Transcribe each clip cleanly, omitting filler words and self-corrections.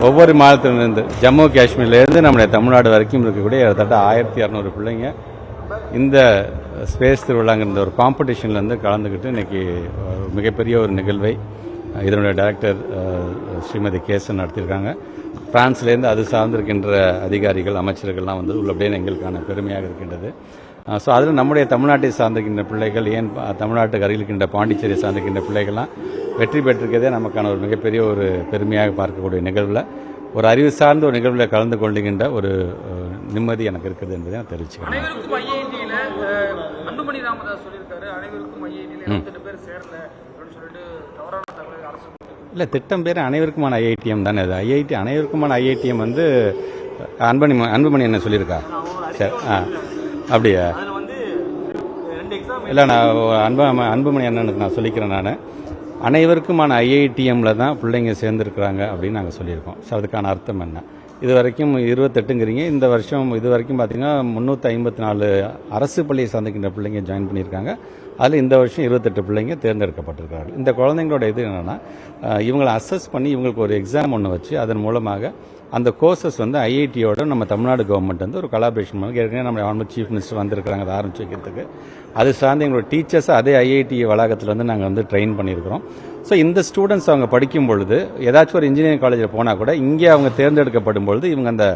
ஒவ்வொரு மாதத்திலிருந்து ஜம்மு காஷ்மீர்லேருந்து நம்முடைய தமிழ்நாடு வரைக்கும் இருக்கக்கூடிய கிட்டத்தட்ட 1200 பிள்ளைங்க இந்த ஸ்பேஸ் திருவிழாங்கிற ஒரு காம்படிஷன்லேருந்து கலந்துக்கிட்டு இன்றைக்கி மிகப்பெரிய ஒரு நிகழ்வை இதனுடைய டைரக்டர் ஸ்ரீமதி கேசன் நடத்தியிருக்காங்க. பிரான்ஸ்லேருந்து அது சார்ந்திருக்கின்ற அதிகாரிகள் அமைச்சர்கள்லாம் வந்து உள்ளபடியே எங்களுக்கான பெருமையாக இருக்கின்றது. ஸோ அதில் நம்முடைய தமிழ்நாட்டை சார்ந்திருக்கின்ற பிள்ளைகள், ஏன் தமிழ்நாட்டுக்கு அருகில் இருக்கின்ற பாண்டிச்சேரியை சார்ந்திருக்கின்ற பிள்ளைகள்லாம் வெற்றி பெற்றிருக்கிறதே நமக்கான ஒரு மிகப்பெரிய ஒரு பெருமையாக பார்க்கக்கூடிய நிகழ்வில், ஒரு அறிவு சார்ந்த ஒரு நிகழ்வில் கலந்து கொள்ளுகின்ற ஒரு நிம்மதி எனக்கு இருக்குது என்பதை நான் தெரிவிச்சுக்கிறேன். அனைவருக்கும் ஐஐடியில் அன்புமணி ராமதாஸ் சொல்லியிருக்காரு, அனைவருக்கும் ஐஐடியில் 22 பேர் சேரல அப்படின்னு சொல்லிட்டு தவறான தகவல் அரசு இல்லை, திட்டம் பேர் அனைவருக்குமான ஐஐடிஎம் தானே. அது ஐஐடி அனைவருக்குமான ஐஐடிஎம் வந்து அன்புமணி என்ன சொல்லியிருக்கா? சரி, அப்படியா? இல்லை, நான் அன்புமணி அண்ணனுக்கு நான் சொல்லிக்கிறேன். நான் அனைவருக்குமான ஐஐடிஎம்மில் தான் பிள்ளைங்க சேர்ந்துருக்குறாங்க அப்படின்னு நாங்கள் சொல்லியிருக்கோம். ஸோ அதுக்கான அர்த்தம் என்ன? இது வரைக்கும் 28ங்கிறீங்க. இந்த வருஷம் இது வரைக்கும் பார்த்திங்கன்னா 354 அரசு பள்ளியை சார்ந்திருக்கின்ற பிள்ளைங்க ஜாயின் பண்ணியிருக்காங்க. அதில் இந்த வருஷம் 28 பிள்ளைங்க தேர்ந்தெடுக்கப்பட்டிருக்கிறார்கள். இந்த குழந்தைங்களோட இது என்னென்னா, இவங்களை அசஸ் பண்ணி இவங்களுக்கு ஒரு எக்ஸாம் ஒன்று வச்சு அதன் மூலமாக அந்த கோர்சஸ் வந்து ஐஐடியோட நம்ம தமிழ்நாடு கவர்மெண்ட் வந்து ஒரு கொலாபரேஷன் பண்ணி, ஏற்கனவே நம்ம ஆல்மோஸ்ட் சீஃப் மினிஸ்டர் வந்திருக்கிறாங்க அதை ஆரம்பிச்சு வைக்கிறதுக்கு. அது சார்ந்து எங்களோட டீச்சர்ஸை அதே ஐஐடி வளாகத்தில் வந்து நாங்கள் வந்து ட்ரெயின் பண்ணியிருக்கிறோம். ஸோ இந்த ஸ்டூடெண்ட்ஸ் அவங்க படிக்கும் பொழுது ஏதாச்சும் ஒரு இன்ஜினியரிங் காலேஜில் போனால் கூட இங்கே அவங்க தேர்ந்தெடுக்கப்படும் பொழுது இவங்க அந்த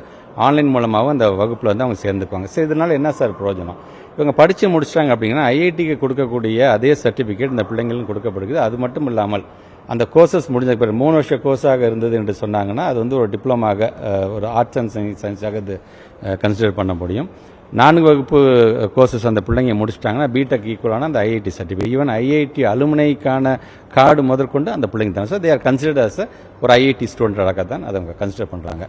ஆன்லைன் மூலமாக அந்த வகுப்பில் வந்து அவங்க சேர்ந்துக்குவாங்க. சரி, இதனால் என்ன சார் பிரயோஜனம்? இவங்க படித்து முடிச்சிட்டாங்க அப்படின்னா ஐஐடிக்கு கொடுக்கக்கூடிய அதே சர்டிஃபிகேட் இந்த பிள்ளைங்களும் கொடுக்கப்படுகிறது. அது மட்டும் இல்லாமல் அந்த கோர்சஸ் முடிஞ்ச பிறகு 3 வருஷ கோர்ஸாக இருந்தது என்று சொன்னாங்கன்னா அது வந்து ஒரு டிப்ளமாக, ஒரு ஆர்ட்ஸ் அண்ட் சயின்ஸாக இது கன்சிடர் பண்ண முடியும். 4 வகுப்பு கோர்சஸ் அந்த பிள்ளைங்க முடிச்சிட்டாங்கன்னா பிடெக் ஈக்குவலான அந்த ஐஐடி சர்டிஃபிகேட், ஈவன் ஐஐடி அலுமினைக்கான கார்டு முதற்கொண்டு அந்த பிள்ளைங்க தான். So they are considered as ஒரு ஐஐடி ஸ்டூடெண்டாக தான் அதை அவங்க கன்சிடர் பண்ணுறாங்க.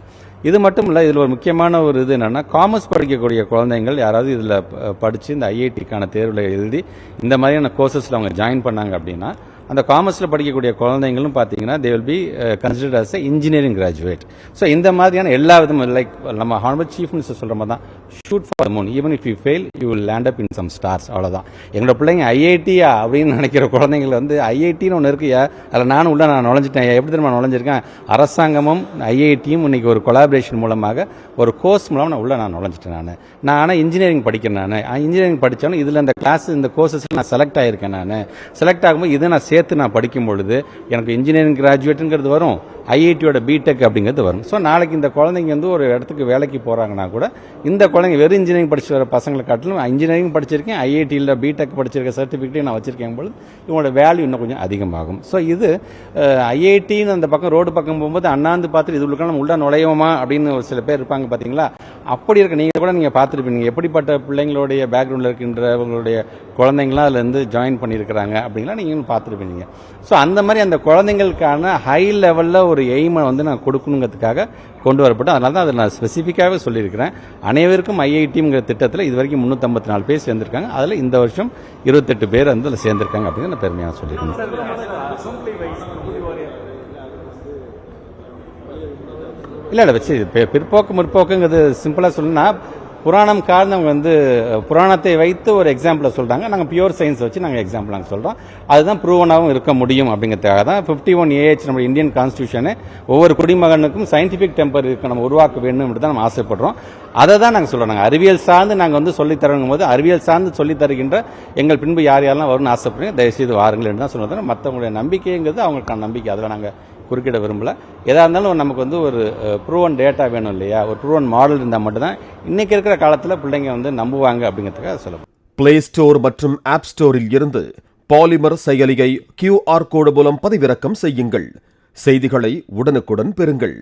இது மட்டும் இல்லை, இதில் ஒரு முக்கியமான ஒரு இது என்னென்னா, காமர்ஸ் படிக்கக்கூடிய குழந்தைங்கள் யாராவது இதில் படித்து இந்த ஐஐடிக்கான தேர்வில் எழுதி இந்த மாதிரியான கோர்சஸில் அவங்க ஜாயின் பண்ணாங்க அப்படின்னா அந்த காமர்ஸில் படிக்கக்கூடிய குழந்தைங்களும் பார்த்தீங்கன்னா they will be considered as engineering graduate. So இந்த மாதிரியான எல்லா விதமும் லைக் நம்ம ஹானரபிள் சீஃப் மினிஸ்டர் சொல்கிற மாதிரி தான், shoot for the moon, even if you fail you will land up in some stars. அவ்வளோதான். எங்களோட பிள்ளைங்க ஐஐடியா அப்படின்னு நினைக்கிற குழந்தைங்கள் வந்து ஐஐடின்னு ஒன்று இருக்குயா, அதில் நானும் நான் நுழைஞ்சிட்டேன். எப்படி தெரியுமா நுழைஞ்சிருக்கேன்? அரசாங்கமும் ஐஐடியும் இன்னைக்கு ஒரு கொலாபரேஷன் மூலமாக ஒரு கோர்ஸ் மூலமாக நான் நுழைஞ்சிட்டேன். நான் ஆனால் இன்ஜினியரிங் படிக்கிறேன். நான் இன்ஜினியரிங் படித்தாலும் இதில் இந்த கிளாஸ் இந்த கோர்சஸில் நான் செலக்ட் ஆகியிருக்கேன். நான் செலக்ட் ஆகும்போது இதை நான் சேர்த்து நான் படிக்கும் பொழுது எனக்கு இன்ஜினியரிங் கிராஜுவேட்டுங்கிறது வரும், ஐஐடியோட பிடெக் அப்படிங்கிறது வரும். ஸோ நாளைக்கு இந்த குழந்தைங்க வந்து ஒரு இடத்துக்கு வேலைக்கு போகிறாங்கன்னா கூட இந்த குழந்தைங்க வெறும் இன்ஜினியரிங் படிச்சு வர பசங்களை காட்டிலும் இன்ஜினியரிங் படிச்சிருக்கேன், ஐஐடியில் பிடெக் படிச்சிருக்க சர்டிஃபிகேட்டையும் நான் வச்சிருக்கேன் பொழுது இவங்களோட வேல்யூ இன்னும் கொஞ்சம் அதிகமாகும். ஸோ இது ஐஐடின்னு அந்த பக்கம் ரோடு பக்கம் போகும்போது அண்ணாந்து பார்த்துட்டு இது உள்ள நம்ம உள்ள நுழையோமா அப்படின்னு ஒரு சில பேர் இருப்பாங்க பார்த்தீங்களா? அப்படி இருக்க நீங்கள் கூட நீங்கள் பார்த்துருப்பீங்க எப்படிப்பட்ட பிள்ளைங்களுடைய பேக்ரவுண்டில் இருக்கின்றவங்களுடைய குழந்தைங்களாம் அதில் இருந்து ஜாயின் பண்ணியிருக்கிறாங்க அப்படிங்களா நீங்களும் பார்த்துருப்பீங்க. ஸோ அந்த மாதிரி அந்த குழந்தைங்களுக்கான ஹை லெவலில் ஒரு எய்மை வந்து நான் கொடுக்கணுங்கிறதுக்காக கொண்டு வரப்பட்டு, அதனால தான் அதை நான் ஸ்பெசிஃபிக்காகவே சொல்லியிருக்கிறேன். அனைவருக்கும் ஐஐடிங்கிற திட்டத்தில் இது வரைக்கும் 354 பேர் சேர்ந்திருக்காங்க. அதில் இந்த வருஷம் 28 பேர் வந்து அதில் சேர்ந்திருக்காங்க அப்படின்னு நான் பெருமையாக சொல்லியிருக்கேன். இல்லை வச்சு பிற்போக்கு முற்போக்குங்கிறது சிம்பிளாக சொல்லணும்னா, புராணம் காரணவங்க வந்து புராணத்தை வைத்து ஒரு எக்ஸாம்பிளை சொல்கிறாங்க. நாங்கள் பியூர் சயின்ஸ் வச்சு நாங்கள் எக்ஸாம்பிள் நாங்கள் சொல்கிறோம். அதுதான் ப்ரூவனாகவும் இருக்க முடியும் அப்படிங்கிறதுக்காக தான் 51AH நம்ம இந்தியன் கான்ஸ்டியூஷனு ஒவ்வொரு குடிமகனுக்கும் சயின்டிஃபிக் டெம்பர் நம்ம உருவாக்க வேண்டும் தான் நம்ம ஆசைப்படுறோம். அதை தான் நாங்கள் சொல்கிறோம். நாங்கள் அறிவியல் சார்ந்து நாங்கள் வந்து சொல்லித்தரங்கும் போது அறிவியல் சார்ந்து சொல்லித் தருகின்ற எங்கள் பின்பு யார் யாரெல்லாம் வரும்னு ஆசைப்படுறீங்க தயவுசெய்து வாருங்கள் என்று தான் சொல்லுறது. மற்றவங்களுடைய நம்பிக்கைங்கிறது அவங்களுக்கான நம்பிக்கை, அதில் நாங்கள் குறுக்கிட விரும்பல. எதாக இருந்தாலும் நமக்கு வந்து ஒரு ப்ரூவன் டேட்டா வேணும் இல்லையா? ஒரு ப்ரூவன் மாடல் இருந்தால் மட்டும்தான் இன்னைக்கு இருக்கிற காலத்தில் பிள்ளைங்க வந்து நம்புவாங்க அப்படிங்கிறதுக்காக சொல்லலாம். பிளே ஸ்டோர் மற்றும் ஆப் ஸ்டோரில் இருந்து பாலிமர் செயலியை QR கோடு மூலம் பதிவிறக்கம் செய்யுங்கள். செய்திகளை உடனுக்குடன் பெறுங்கள்.